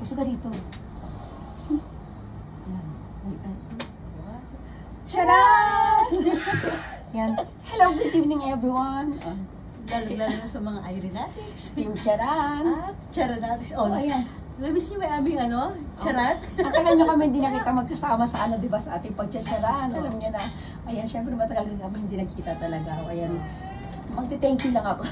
Puso ka dito. Yan. Charan! Yan. Hello, good evening everyone. Lalo na sa mga aeronautics. Team Charan. At Charanautics. Oh, ayan. Labis niyo may aming ano? Charat? Ang tagal nyo kami hindi nakita magkasama sa ano, diba, sa ating pagchacharan. Alam nyo na. Ayan, syempre matagal din kami hindi nakita talaga. Ayan. Magti-thank you lang ako.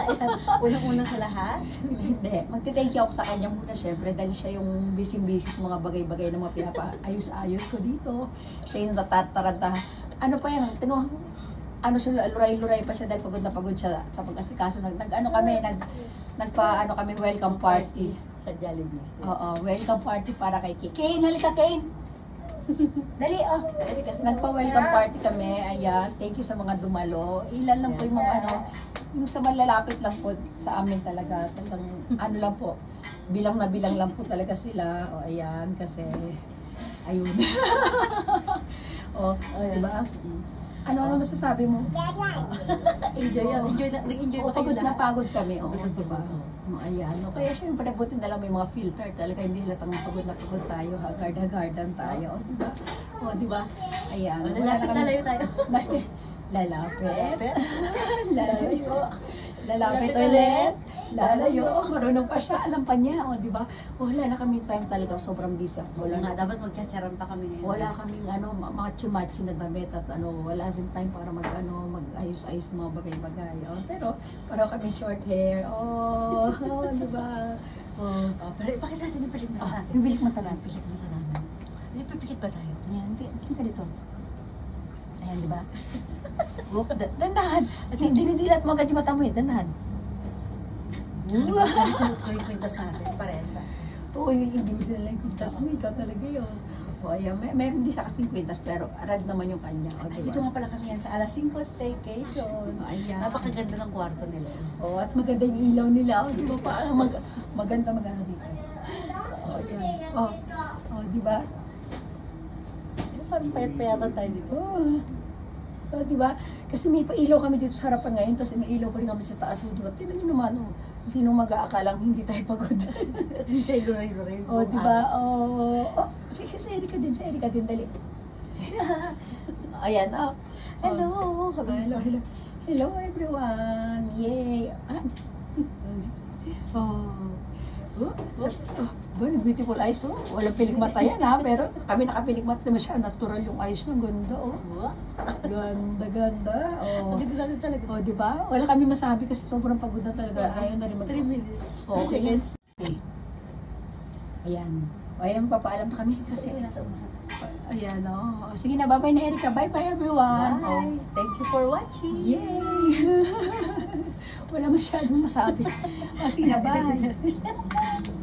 Ayan. Unang-unang sa lahat. Hindi. Magti-thank you ako sa kanya muna syempre dahil siya yung busy-busy sa mga bagay-bagay na mga pinapaayos-ayos ko dito. Siya yung natataranta. Ano pa yan? Ano siya, luray-luray pa siya dahil pagod na pagod siya sa pag-asikaso. Nag-ano kami, nagpa-ano kami, welcome party. Sa Jollibee. Oo, welcome party para kay Kane. Kane, halika Kane! Dali, oh. Nagpa-welcome party kami. Ayan, thank you sa mga dumalo. Ilan lang po yung mga ano, yung sa malalapit lang po sa amin talaga. Talagang, ano lang po, bilang na bilang lang po talaga sila. O, ayan, kasi, ayun. O, diba? Ano masasabi mo? Enjoy yan. Nag-enjoy ba kayo lahat? Pagod kami. Oo, diba? Ayan. O, kaya syempre, buti na lang may mga filter. Talaga hindi latang pagod na pagod tayo. Hagard-hagardan tayo. O, diba? O, diba? Ayan. Lalapit lalayo tayo. Lalapit. Lalapit ulit. Lalayo. Marunong pa siya. Alam pa niya. O, diba? Wala na kami time talaga. Sobrang busy. Wala nga. Dapat magkatsaran pa kami ngayon. Wala kaming ano, machi-machi na damit at ano, wala rin time para mag-ayos-ayos mga bagay-bagay. Oh, pero, parang kami short hair. Oh, diba? Oh, pero bakit natin yung palit na natin? Yung bilik mata natin. Pilit mata namin. May pipikit ba tayo? Ayan, tingin ka dito. Ayan, diba? Dandahan. Dinidilat mo agad yung mata mo eh, dandahan. Nalisunod ko yung kwintas natin. Parehas na. Oo, yung individual lang yung kwintas mo. Ikaw talaga yun. O, ayan. Meron din siya kasing kwintas, pero arad naman yung kanya. O, Ay, diba? dito nga pala kami yan sa Alas 5 Staycation. Ayan. Napakaganda ng kwarto nila. Oo, at maganda yung ilaw nila. O, diba? Parang maganda dito. O, ayan. O, diba? Parang payat-payatan tayo dito. Oh, diba? Kasi may pailaw kami dito sa harapan ngayon, tapos may ilaw pa rin kami sa taas. Diba? Tignan nyo naman, sino mag-aakalang hindi tayo pagod. Hindi tayo luray-luray. Diba? Sige, sa Erika din, dali. Ayan, Hello! Hello everyone! Yay! Beautiful eyes, Walang pilikmata yan, pero kami nakapilikmat naman siya. Natural yung eyes niya. Ganda, Ganda. Maganda natin talaga. Diba? Wala kami masabi kasi sobrang pagod na talaga. Ayaw na rin 3 minutes. Okay. Ayan, papaalam na kami kasi. Nasa unahan. Ayan, Sige na, bye-bye na Erika. Bye-bye everyone. Bye! Thank you for watching! Yay! Wala masyadong masabi. Sige na, bye!